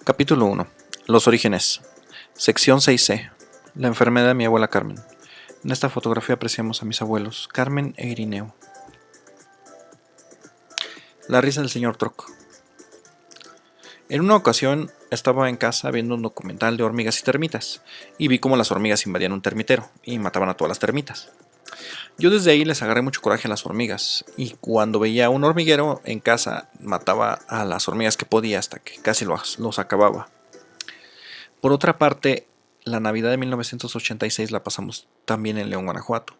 Capítulo 1. Los orígenes. Sección 6C. La enfermedad de mi abuela Carmen. En esta fotografía apreciamos a mis abuelos, Carmen e Irineo. La risa del señor Troc. En una ocasión estaba en casa viendo un documental de hormigas y termitas, y vi cómo las hormigas invadían un termitero y mataban a todas las termitas. Yo desde ahí les agarré mucho coraje a las hormigas, y cuando veía un hormiguero en casa mataba a las hormigas que podía hasta que casi los acababa. Por otra parte, la Navidad de 1986 la pasamos también en León, Guanajuato.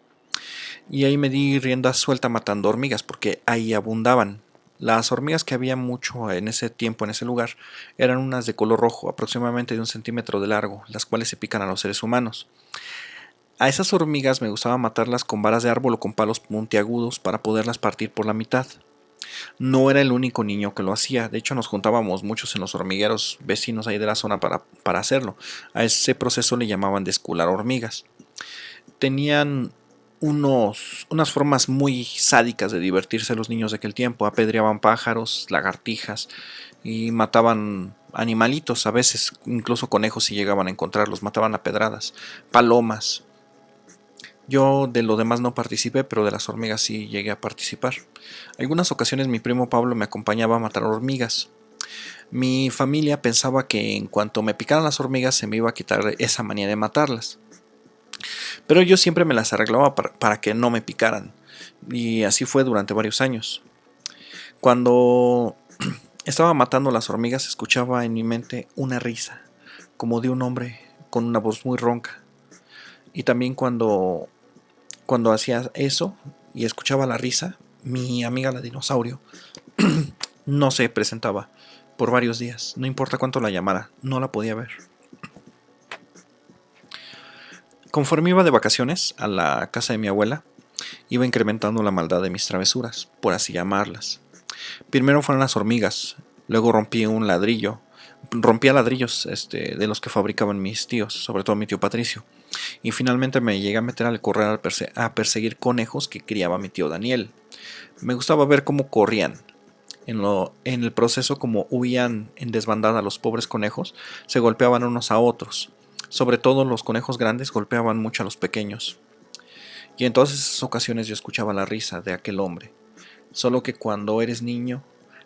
Y ahí me di rienda suelta matando hormigas, porque ahí abundaban. Las hormigas que había mucho en ese tiempo, en ese lugar, eran unas de color rojo, aproximadamente de 1 centímetro de largo, las cuales se pican a los seres humanos. A esas hormigas me gustaba matarlas con varas de árbol o con palos puntiagudos para poderlas partir por la mitad. No era el único niño que lo hacía, de hecho nos juntábamos muchos en los hormigueros vecinos ahí de la zona para hacerlo. A ese proceso le llamaban descular hormigas. Tenían unas formas muy sádicas de divertirse los niños de aquel tiempo. Apedreaban pájaros, lagartijas y mataban animalitos, a veces incluso conejos si llegaban a encontrarlos, mataban a pedradas, palomas. Yo de lo demás no participé, pero de las hormigas sí llegué a participar. Algunas ocasiones mi primo Pablo me acompañaba a matar hormigas. Mi familia pensaba que en cuanto me picaran las hormigas se me iba a quitar esa manía de matarlas. Pero yo siempre me las arreglaba para que no me picaran. Y así fue durante varios años. Cuando estaba matando las hormigas escuchaba en mi mente una risa, como de un hombre con una voz muy ronca. Y también cuando hacía eso y escuchaba la risa, mi amiga la dinosaurio no se presentaba por varios días. No importa cuánto la llamara, no la podía ver. Conforme iba de vacaciones a la casa de mi abuela, iba incrementando la maldad de mis travesuras, por así llamarlas. Primero fueron las hormigas, luego rompía ladrillos de los que fabricaban mis tíos, sobre todo mi tío Patricio. Y finalmente me llegué a meter al corral a perseguir conejos que criaba mi tío Daniel. Me gustaba ver cómo corrían. En el proceso, como huían en desbandada los pobres conejos, se golpeaban unos a otros. Sobre todo los conejos grandes golpeaban mucho a los pequeños. Y en todas esas ocasiones yo escuchaba la risa de aquel hombre. Solo que cuando eres niño,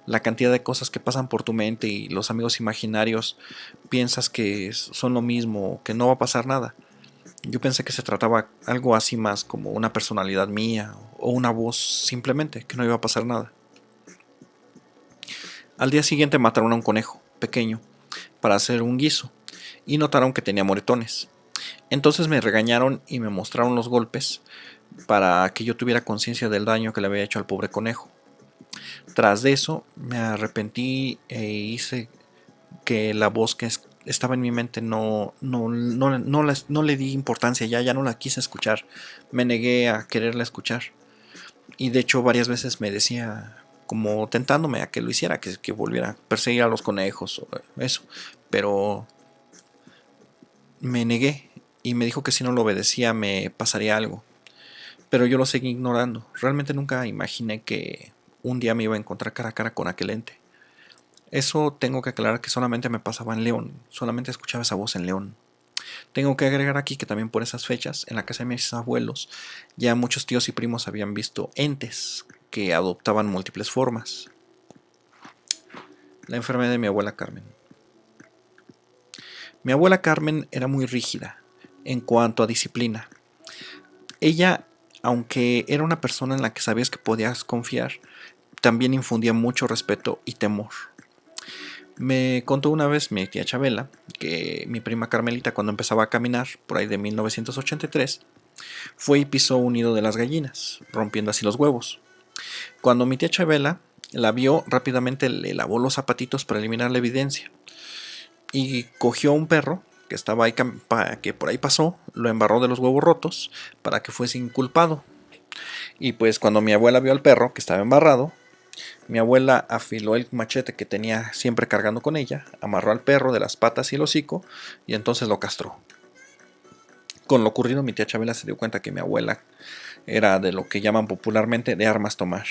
la cantidad de cosas que pasan por tu mente y los amigos imaginarios, piensas que son lo mismo, que no va a pasar nada. Yo pensé que se trataba algo así más como una personalidad mía o una voz simplemente, que no iba a pasar nada. Al día siguiente mataron a un conejo pequeño para hacer un guiso y notaron que tenía moretones. Entonces me regañaron y me mostraron los golpes para que yo tuviera conciencia del daño que le había hecho al pobre conejo. Tras de eso me arrepentí e hice que la voz que estaba en mi mente no le di importancia, ya no la quise escuchar. Me negué a quererla escuchar. Y de hecho varias veces me decía, como tentándome a que lo hiciera, que volviera a perseguir a los conejos o eso. Pero me negué y me dijo que si no lo obedecía me pasaría algo. Pero yo lo seguí ignorando. Realmente nunca imaginé que un día me iba a encontrar cara a cara con aquel ente. Eso tengo que aclarar que solamente me pasaba en León, solamente escuchaba esa voz en León. Tengo que agregar aquí que también por esas fechas, en la casa de mis abuelos, ya muchos tíos y primos habían visto entes que adoptaban múltiples formas. La enfermedad de mi abuela Carmen. Mi abuela Carmen era muy rígida en cuanto a disciplina. Ella, aunque era una persona en la que sabías que podías confiar, también infundía mucho respeto y temor. Me contó una vez mi tía Chabela que mi prima Carmelita, cuando empezaba a caminar, por ahí de 1983, fue y pisó un nido de las gallinas, rompiendo así los huevos. Cuando mi tía Chabela la vio, rápidamente le lavó los zapatitos para eliminar la evidencia y cogió a un perro que estaba ahí, que por ahí pasó, lo embarró de los huevos rotos para que fuese inculpado. Y pues cuando mi abuela vio al perro que estaba embarrado, mi abuela afiló el machete que tenía siempre cargando con ella, amarró al perro de las patas y el hocico y entonces lo castró. Con lo ocurrido, mi tía Chabela se dio cuenta que mi abuela era de lo que llaman popularmente de armas tomar.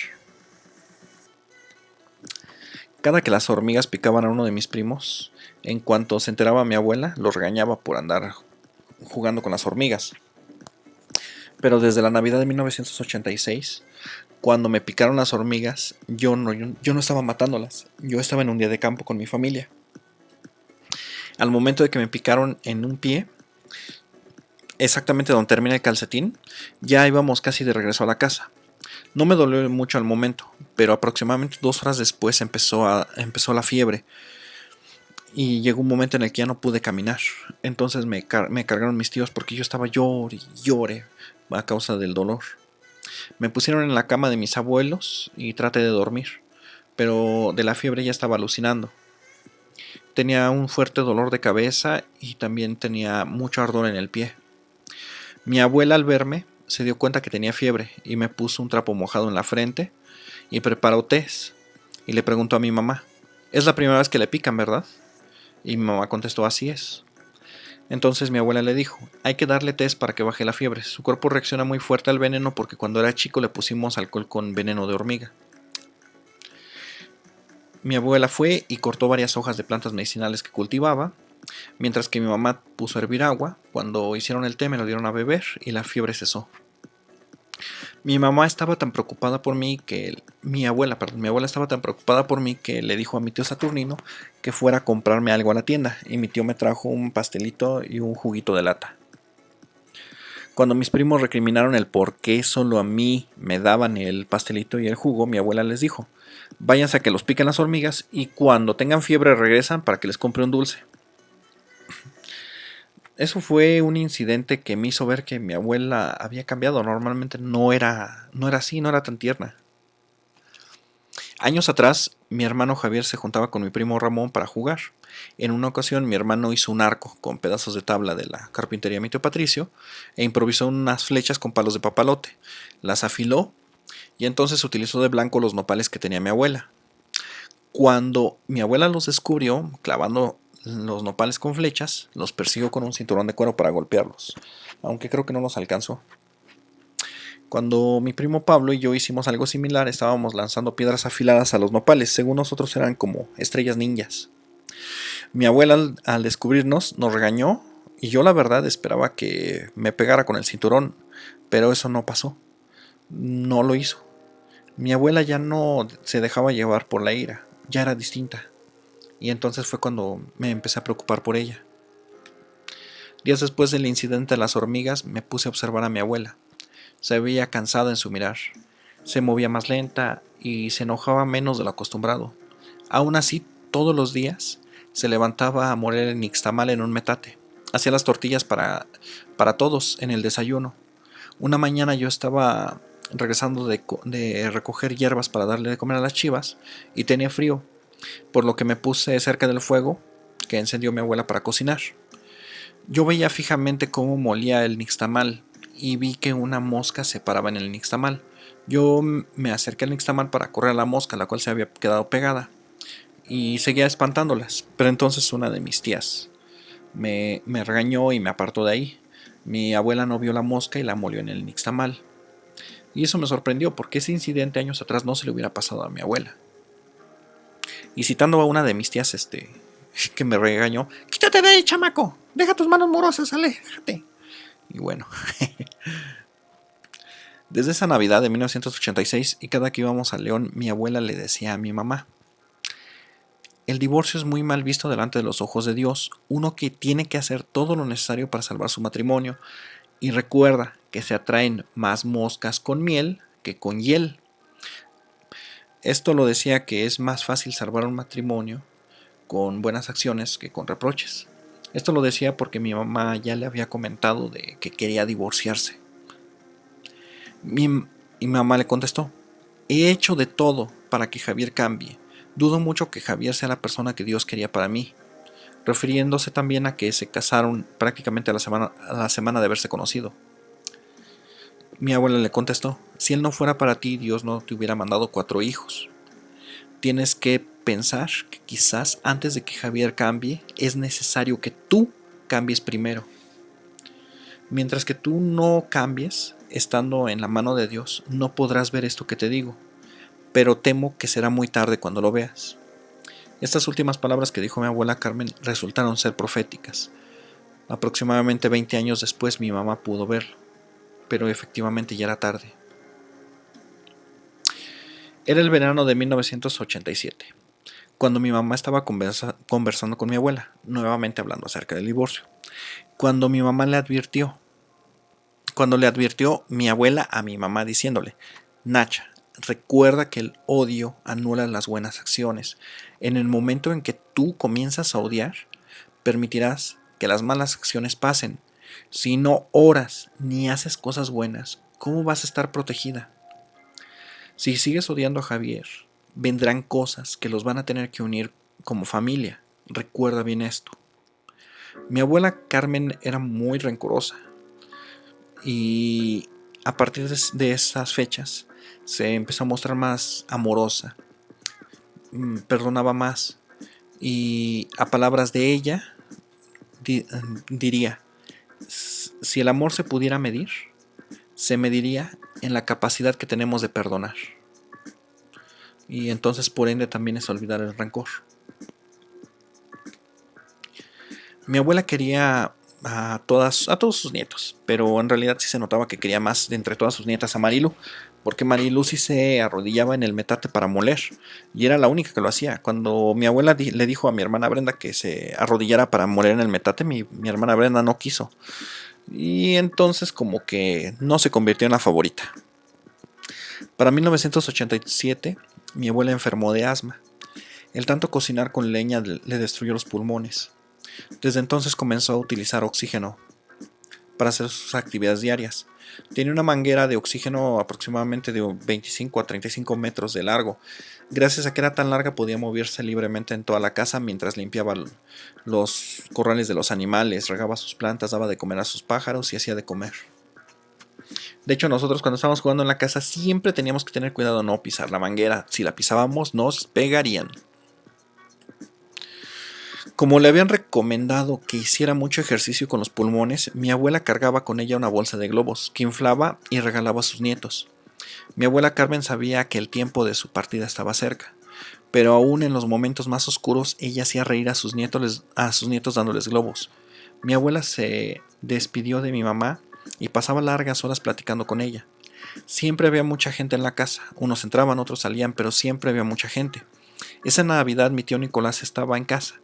Cada que las hormigas picaban a uno de mis primos, en cuanto se enteraba mi abuela, los regañaba por andar jugando con las hormigas. Pero desde la Navidad de 1986, cuando me picaron las hormigas, yo no estaba matándolas, yo estaba en un día de campo con mi familia. Al momento de que me picaron en un pie, exactamente donde termina el calcetín, ya íbamos casi de regreso a la casa. No me dolió mucho al momento, pero aproximadamente 2 horas después empezó la fiebre y llegó un momento en el que ya no pude caminar. Entonces me cargaron mis tíos porque yo estaba llore y llore a causa del dolor. Me pusieron en la cama de mis abuelos y traté de dormir, pero de la fiebre ya estaba alucinando. Tenía un fuerte dolor de cabeza y también tenía mucho ardor en el pie. Mi abuela, al verme, se dio cuenta que tenía fiebre y me puso un trapo mojado en la frente y preparó tés. Y le preguntó a mi mamá: «Es la primera vez que le pican, ¿verdad?». Y mi mamá contestó: «Así es». Entonces mi abuela le dijo: «Hay que darle tés para que baje la fiebre. Su cuerpo reacciona muy fuerte al veneno porque cuando era chico le pusimos alcohol con veneno de hormiga». Mi abuela fue y cortó varias hojas de plantas medicinales que cultivaba, mientras que mi mamá puso a hervir agua. Cuando hicieron el té me lo dieron a beber y la fiebre cesó. Mi mamá estaba tan preocupada por mí que mi abuela estaba tan preocupada por mí que le dijo a mi tío Saturnino que fuera a comprarme algo a la tienda, y mi tío me trajo un pastelito y un juguito de lata. Cuando mis primos recriminaron el por qué solo a mí me daban el pastelito y el jugo, mi abuela les dijo: «Váyanse a que los piquen las hormigas y cuando tengan fiebre regresan para que les compre un dulce». Eso fue un incidente que me hizo ver que mi abuela había cambiado. Normalmente no era así, no era tan tierna. Años atrás, mi hermano Javier se juntaba con mi primo Ramón para jugar. En una ocasión, mi hermano hizo un arco con pedazos de tabla de la carpintería de mi tío Patricio e improvisó unas flechas con palos de papalote. Las afiló y entonces utilizó de blanco los nopales que tenía mi abuela. Cuando mi abuela los descubrió clavando los nopales con flechas, los persiguió con un cinturón de cuero para golpearlos, aunque creo que no los alcanzó. Cuando mi primo Pablo y yo hicimos algo similar, estábamos lanzando piedras afiladas a los nopales. Según nosotros eran como estrellas ninjas. Mi abuela, al descubrirnos, nos regañó y yo la verdad esperaba que me pegara con el cinturón, pero eso no pasó. No lo hizo. Mi abuela ya no se dejaba llevar por la ira, ya era distinta. Y entonces fue cuando me empecé a preocupar por ella. Días después del incidente de las hormigas, me puse a observar a mi abuela. Se veía cansada en su mirar, se movía más lenta y se enojaba menos de lo acostumbrado. Aún así, todos los días se levantaba a moler el nixtamal en un metate. Hacía las tortillas para todos en el desayuno. Una mañana yo estaba regresando de recoger hierbas para darle de comer a las chivas y tenía frío, por lo que me puse cerca del fuego que encendió mi abuela para cocinar. Yo veía fijamente cómo molía el nixtamal y vi que una mosca se paraba en el nixtamal. Yo me acerqué al nixtamal para correr a la mosca, la cual se había quedado pegada, y seguía espantándolas. Pero entonces una de mis tías me regañó y me apartó de ahí. Mi abuela no vio la mosca y la molió en el nixtamal. Y eso me sorprendió porque ese incidente años atrás no se le hubiera pasado a mi abuela. Y citando a una de mis tías que me regañó: «Quítate de ahí, chamaco, deja tus manos morosas, aléjate». Y bueno, desde esa Navidad de 1986 y cada que íbamos a León, mi abuela le decía a mi mamá: «El divorcio es muy mal visto delante de los ojos de Dios. Uno que tiene que hacer todo lo necesario para salvar su matrimonio. Y recuerda que se atraen más moscas con miel que con hiel». Esto lo decía que es más fácil salvar un matrimonio con buenas acciones que con reproches. Esto lo decía porque mi mamá ya le había comentado de que quería divorciarse. Y mi mamá le contestó: «He hecho de todo para que Javier cambie. Dudo mucho que Javier sea la persona que Dios quería para mí», refiriéndose también a que se casaron prácticamente a la semana de haberse conocido. Mi abuela le contestó: «Si él no fuera para ti, Dios no te hubiera mandado 4 hijos. Tienes que pensar que quizás antes de que Javier cambie, es necesario que tú cambies primero. Mientras que tú no cambies, estando en la mano de Dios, no podrás ver esto que te digo, pero temo que será muy tarde cuando lo veas». Estas últimas palabras que dijo mi abuela Carmen resultaron ser proféticas. Aproximadamente 20 años después mi mamá pudo verlo, pero efectivamente ya era tarde. Era el verano de 1987, cuando mi mamá estaba conversando con mi abuela, nuevamente hablando acerca del divorcio. Cuando le advirtió mi abuela a mi mamá diciéndole: Nacha, recuerda que el odio anula las buenas acciones. En el momento en que tú comienzas a odiar, permitirás que las malas acciones pasen. Si no oras ni haces cosas buenas, ¿cómo vas a estar protegida? Si sigues odiando a Javier, vendrán cosas que los van a tener que unir como familia. Recuerda bien esto. Mi abuela Carmen era muy rencorosa y a partir de esas fechas se empezó a mostrar más amorosa, perdonaba más y a palabras de ella diría: si el amor se pudiera medir, se mediría en la capacidad que tenemos de perdonar. Y entonces por ende también es olvidar el rencor. Mi abuela quería a todos sus nietos, pero en realidad sí se notaba que quería más de entre todas sus nietas a Marilu, porque Marilu sí se arrodillaba en el metate para moler, y era la única que lo hacía. Cuando mi abuela le dijo a mi hermana Brenda que se arrodillara para moler en el metate, mi hermana Brenda no quiso, y entonces como que no se convirtió en la favorita. Para 1987, mi abuela enfermó de asma. El tanto cocinar con leña le destruyó los pulmones. Desde entonces comenzó a utilizar oxígeno para hacer sus actividades diarias. Tenía una manguera de oxígeno aproximadamente de 25 a 35 metros de largo. Gracias a que era tan larga podía moverse libremente en toda la casa mientras limpiaba los corrales de los animales, regaba sus plantas, daba de comer a sus pájaros y hacía de comer. De hecho, nosotros cuando estábamos jugando en la casa siempre teníamos que tener cuidado de no pisar la manguera. Si la pisábamos nos pegarían. Como le habían recomendado que hiciera mucho ejercicio con los pulmones, mi abuela cargaba con ella una bolsa de globos que inflaba y regalaba a sus nietos. Mi abuela Carmen sabía que el tiempo de su partida estaba cerca, pero aún en los momentos más oscuros ella hacía reír a sus nietos dándoles globos. Mi abuela se despidió de mi mamá y pasaba largas horas platicando con ella. Siempre había mucha gente en la casa, unos entraban, otros salían, pero siempre había mucha gente. Esa Navidad mi tío Nicolás estaba en casa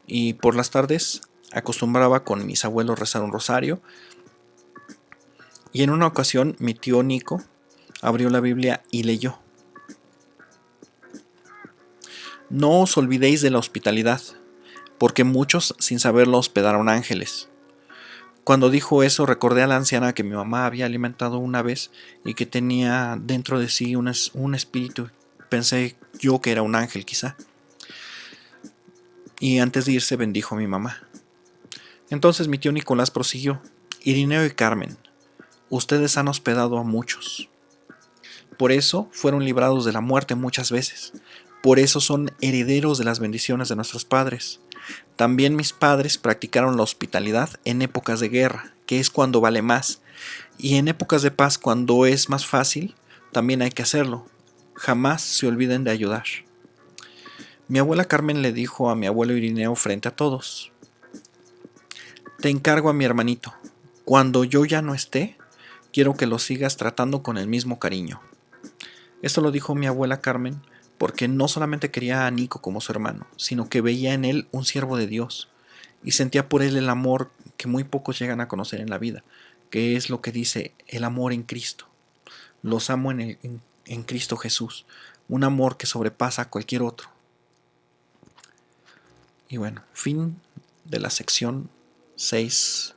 y por las tardes acostumbraba con mis abuelos rezar un rosario, y en una ocasión mi tío Nico abrió la Biblia y leyó: No os olvidéis de la hospitalidad, porque muchos sin saberlo hospedaron ángeles. Cuando dijo eso recordé a la anciana que mi mamá había alimentado una vez y que tenía dentro de sí un espíritu. Pensé yo que era un ángel quizá. Y antes de irse bendijo a mi mamá. Entonces mi tío Nicolás prosiguió: Irineo y Carmen, ustedes han hospedado a muchos. Por eso fueron librados de la muerte muchas veces. Por eso son herederos de las bendiciones de nuestros padres. También mis padres practicaron la hospitalidad en épocas de guerra, que es cuando vale más, y en épocas de paz, cuando es más fácil, también hay que hacerlo. Jamás se olviden de ayudar. Mi abuela Carmen le dijo a mi abuelo Irineo frente a todos: Te encargo a mi hermanito. Cuando yo ya no esté, quiero que lo sigas tratando con el mismo cariño. Esto lo dijo mi abuela Carmen porque no solamente quería a Nico como su hermano, sino que veía en él un siervo de Dios y sentía por él el amor que muy pocos llegan a conocer en la vida, que es lo que dice el amor en Cristo. Los amo en Cristo Jesús, un amor que sobrepasa a cualquier otro. Y bueno, fin de la sección 6C.